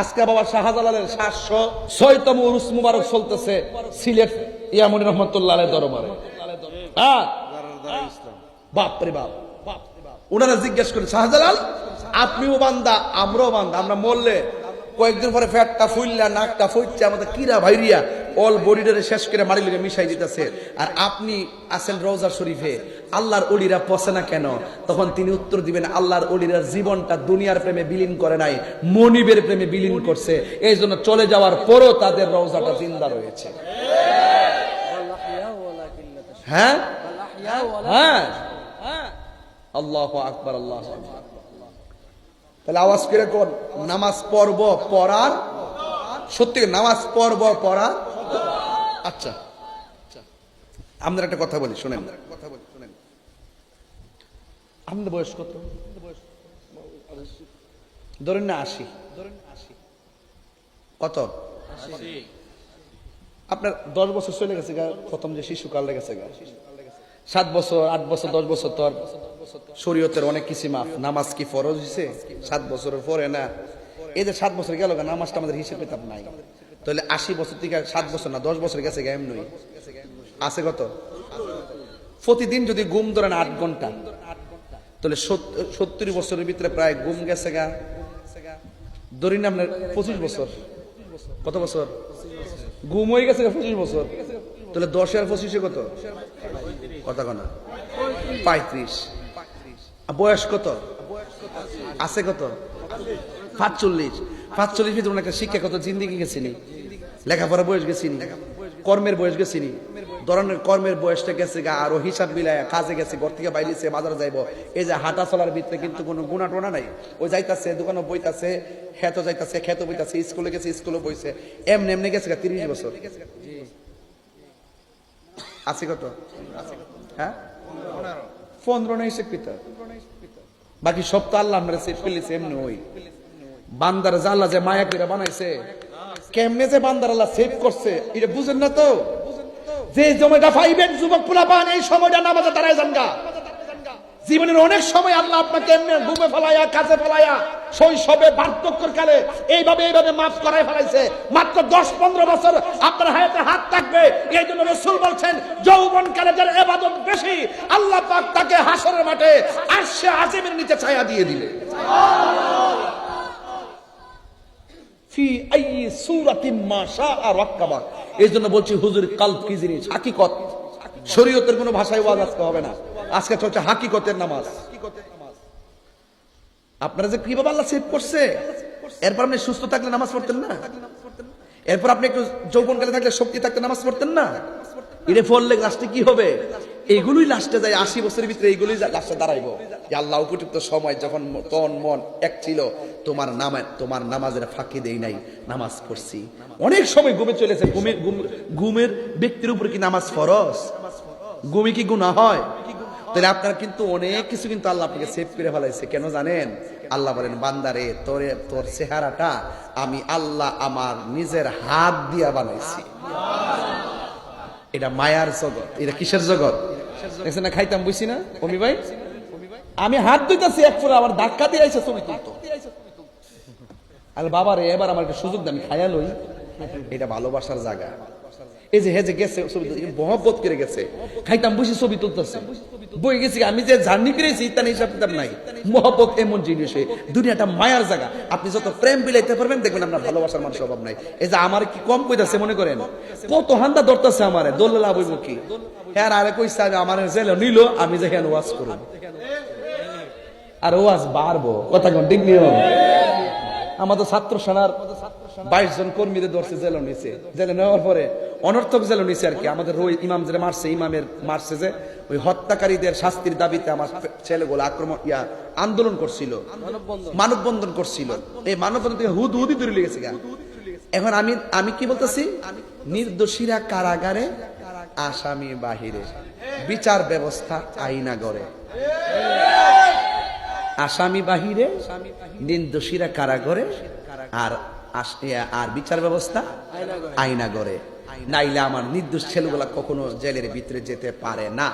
আজকে বাবা শাহজালালের 706তম উরুস মুবারক চলতেছে সিলেট ইয়ামুনি রহমাতুল্লাহ আলাইহির দরবারে। বাপ রে বাপ, ওনারা জিজ্ঞেস করেন শাহজালাল আপনিও বান্দা আমরাও বান্দা, আমরা মরলে কয়েকদিন পরে ফ্যাটটা ফুললা নাকটা ফুটছে আমাদের কিরা ভাইরিয়া অল বডিটারে শেষ করে মারি লেগে মিশাই দিতেছে, আর আপনি আছেন রওজা শরীফে, আল্লাহর ওলিরা পচে না কেন? তখন তিনি উত্তর দিবেন আল্লাহর ওলিরা জীবনটা দুনিয়ার প্রেমে বিলীন করে নাই, মনিবের প্রেমে বিলীন করছে, এই জন্য চলে যাওয়ার পরও তাদের রওজাটা জিন্দা রয়েছে। হ্যাঁ হ্যাঁ, আল্লাহু আকবার, আল্লাহু আকবার। তাহলে আওয়াজ করে কোন নামাজ পড়ব পড়ার, সত্যি নামাজ পড়ব পড়ার। আচ্ছা আপনার একটা কথা বলি শোনেন, আপনাদের বয়স কত? ধরেন না 80। কত? আপনার 10 বছর চলে গেছে গা, প্রথম যে শিশুকাল লেগেছে গা, 7 বছর 8 বছর 10 বছর তো শরীয়তের অনেক কিছু মাফ। নামাজ কি ফরজ হয়েছে 7 বছরের পরে না? এই যে 7 বছর গেল নামাজটা আমাদের হিসেব কিতাব নাই, তাহলে 80 বছর থেকে 7 বছর না 10 বছর গেছে গেম নই আছে কত? প্রতিদিন যদি ঘুম ধরেন 8 ঘন্টা, তাহলে 70 বছরের ভিতরে প্রায় ঘুম গেছে গা, ধরি না আপনার 25 বছর। কত বছর ঘুম হয়ে গেছে? 25 বছর। তাহলে 10 আর 25 কত? কথা কনা 35। বয়স কত আছে? কত? 45। 45 ভিতরে একটা শিক্ষা কত জিন্দিগি গেছিনি, লেখাপড়া বয়স গেছিনি, কর্মের বয়স গেছিনি, ধরনের কর্মের বয়সটা গেছে গা, আরো হিসাব মিলায় কাজে গেছে, ঘর থেকে বাইরেছে বাজারে যাইব, এই যে হাঁটা চলার ভিতরে কিন্তু কোনো গুণা টোনা নাই। ওই যাইতাছে দোকানে বইতাছে, খেতো যাইতাছে খেতো বইতাছে, স্কুলে গেছে স্কুলে বইছে, এমনি এমনি গেছে গা 30 বছর। আছে কত? হ্যাঁ 15 না হিসেব পিতা, বাকি সব তো আল্লাহ আমরা সেভ ফেলেছে। এমনি ওই বান্দার যে আল্লাহ যে মায়া করে বানাইছে, কেমনে যে বান্দার আল্লাহ সেভ করছে এটা বুঝেন না তো? যে সময়টা পাইবেন যুবক পোলাপান, এই সময়টা নামাজে দাঁড়ায় যান গা। জীবনের অনেক সময় আল্লাহ আপনাকে এমনি ঘুমে ফেলাইয়া কাজে ফেলাইয়া শৈশবে বার্ধক্যের কালে এইভাবে মাফ করাই ফেলাইছে। মাত্র 10-15 বছর আপনার হাতে হাত থাকবে, এই জন্য রাসূল বলছেন যৌবন কালে যার ইবাদত বেশি আল্লাহ পাক তাকে হাসরের মাঠে আরশে আজিমের নিচে ছায়া দিয়ে দিবে। ফি আই সূরাতিন মা শাআ রাক্কাবা। এই জন্য বলছি হুজুর কালব কি জিনিস, হাকিকত। শরীয়তের কোনো ভাষায় ওয়াজ আজকে হবে না, আজকে হচ্ছে হাকিকতের নামাজ। আপনারা যে কিভাবে আল্লাহ সেভ করছে, এরপর আপনি সুস্থ থাকলে নামাজ পড়তেন না? এরপর আপনি একটু যৌবনকালে থাকলে শক্তি থাকতে নামাজ পড়তেন না? এটা পড়লে লাস্টে কি হবে? এগুলোই লাস্টে যায় 80 বছরের ভিতরে এইগুলোই লাস্টে দাঁড়াইবো যে আল্লাহ উপযুক্ত সময় যখন তন মন এক ছিল, তোমার নামাজের ফাঁকি দেই নাই, নামাজ পড়ছি। অনেক সময় ঘুমে চলেছে। ঘুমের ব্যক্তির উপর কি নামাজ ফরজ? ঘুমে কি গুনাহ হয়? তাহলে আপনার কিন্তু অনেক কিছু কিন্তু আল্লাহ আপনাকে সেভ করে ফেলাইছে। কেন জানেন? আল্লাহ বলেন বান্দারে তোর চেহারাটা আমি আল্লাহ আমার নিজের হাত দিয়া বানাইছি। এটা মায়ার জগৎ। এটা কিসের জগৎ দেখছেন না? খাইতাম বুঝছি না অমি ভাই, আমি হাত ধুইতাছি এক ফুলে আবার ধাক্কা দিয়ে আইছে ছবি তুলতো। আর বাবা রে এবার আমার একটা সুযোগ দামি খায়া লই। এটা ভালোবাসার জায়গা। এই যে হেজে গেছে ছবি মহব্বত করে গেছে, খাইতাম বুঝি ছবি তুলতেছে, বই গেছি আমি যে জার্নি করেছি তার হিসাব কিতাব নাই। মহব্বত এমন জিনিস, দুনিয়াটা মায়ার জায়গা। আপনি যত প্রেম বিলাইতে পারবেন দেখবেন আপনার ভালোবাসার মানুষের অভাব নাই। এই যে আমার কি কম কইতাছে মনে করেন, কত হান্দা ধরতেছে আমারে, দোল্লা লাভ হইব কি? হ্যাঁ আরে কইছে আমার জেল নিল, আমি যে হেন ওয়াজ করব আর ওয়াজ বাড়বো। কথা কোন ঠিক নিয়ম? আমাদের ছাত্র সেনার 22 জন কর্মীদের ধরছে, জেলে নিছে। জেলে নেওয়ার পরে অনর্থক জেলে নিছে আর কি। আমাদের ওই ইমাম যে মারছে, ইমামের মারছে যে ওই হত্যাকারীদের শাস্তির দাবিতে আমার ছেলেগুলো আন্দোলন করছিল, মানববন্ধন করছিল। এই মানববন্ধন থেকে হুদি ধরে লেগেছে। এখন আমি কি বলতেছি, নির্দোষীরা কারাগারে, আসামি বাহিরে, বিচার ব্যবস্থা আইনা গড়ে। আসামি বাহিরে, নির্দোষীরা কারাগারে, আর বিচার ব্যবস্থা আইনা গড়ে। নাইলে আমার নির্দোষ ছেলেগুলা কখনো জেলের ভিতরে যেতে পারে না।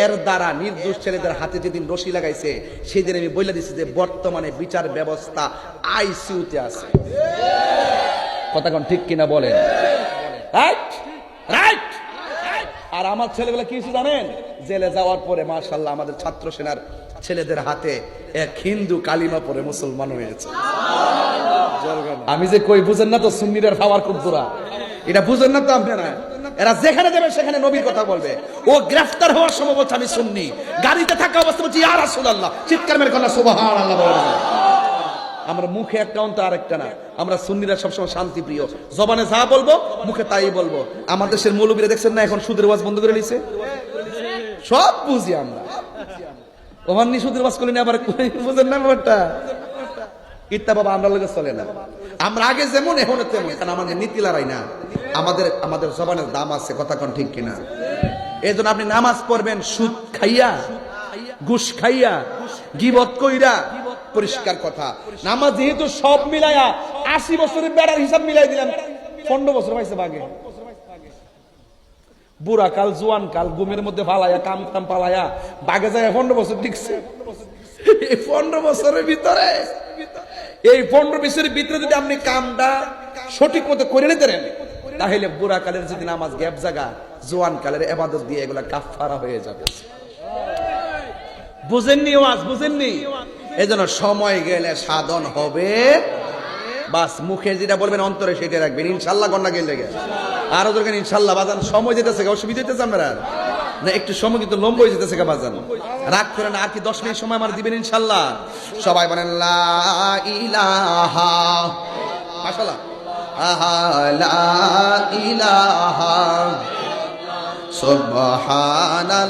এর দ্বারা নির্দোষ ছেলেদের হাতে যেদিন রশি লাগাইছে সেদিন আমি বলে দিচ্ছি যে বর্তমানে বিচার ব্যবস্থা আইসিইউতে আছে। কথা কোন ঠিক কিনা বলেন? Right right. আর আমার ছেলেগুলো কি হয়েছে জানেন? জেলে যাওয়ার পরে মাশাআল্লাহ আমাদের ছাত্র সেনার ছেলেদের হাতে এক হিন্দু কালিমা পড়ে মুসলমান হয়েছে। আমি যে কই বুঝেন না তো, সুন্নিদের খাওয়ার খুব জোরা, এটা বুঝেন না তো আপনারা। এরা যেখানে যাবে সেখানে নবীর কথা বলবে। ও গ্রেফতার হওয়ার সময় বলছে আমি সুন্নি, গাড়িতে থাকা অবস্থা বলছি ইয়া রাসূলুল্লাহ, চিৎকার মেরে কন্যা সুবহানাল্লাহ বলে। আমরা মুখে একটা অন্তর আরেকটা না। আমরা সুন্নিরা সবসময় শান্তি প্রিয়, জবানে যা বলবো মুখে তাই বলবো। আমার দেশের মৌলবীরা দেখছেন না এখন সুদের ওয়াজ বন্ধ করে নিছে, সব বুঝি আমরা। ওখানে সুদের ওয়াজ করলেন আবার বুঝেন না ব্যাপারটা। ইত্তা বাবা আমরা লোকে চলে না, আমরা আগে যেমন এখন তেমন, কারণ আমাদের নীতি লড়াই না, আমাদের জবানের দাম আছে। কথা কোন ঠিক কিনা? এই জন্য আপনি নামাজ পড়বেন সুদ খাইয়া, ঘুষ খাইয়া, গীবত কইরা, পরিষ্কার কথা। নামাজ যেহেতু সব মিলাইয়া 80 বছরের বেড়ার হিসাব মিলাই দিলাম, 15 বছর পাইছে বাগে। বুড়া কাল জোয়ান কাল ঘুমের মধ্যে ফালাইয়া কাম কাম পালাইয়া বাগে যায় 15 বছর টিকছে। এই 15 বছরের ভিতরে, এই 15 বছরের ভিতরে যদি আপনি কামটা সঠিক মতো করে নিতে পারেন, তাহলে বুড়া কালের যদি নামাজ গ্যাপ জায়গা, জোয়ান কালের ইবাদত দিয়ে এগুলা কাফারা হয়ে যাবে। বুঝেননি ওয়াজ? বুঝেননি? এজন্য সময় গেলে সাধন হবে। বাস মুখে যেটা বলবেন অন্তরে সেটা রাখবেন। ইনশাআল্লাহ গন্না গেলে আরো দরকার ইনশাআল্লাহ। বাজান সময় যেতেছে, অসুবিধা হইতেছে আমরা না, একটু সময় কিন্তু লম্বা হয়ে যেতেছে বাজান, রাগ করে না। আর কি 10 মিনিট সময় আমার দিবেন ইনশাআল্লাহ। সবাই বলেন লা ইলাহা, মাশাআল্লাহ, লা ইলাহা সুবহানাল্লাহ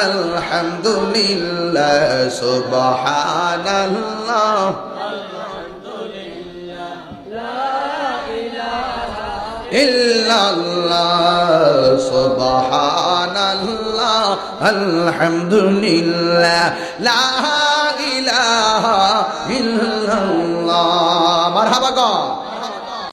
আলহামদুলিল্লাহ সুবহানাল্লাহ ইল্লাল্লাহ সুবহানাল্লাহ আলহামদুলিল্লাহ লা ইলাহা ইল্লাল্লাহ। মারহাবা গো।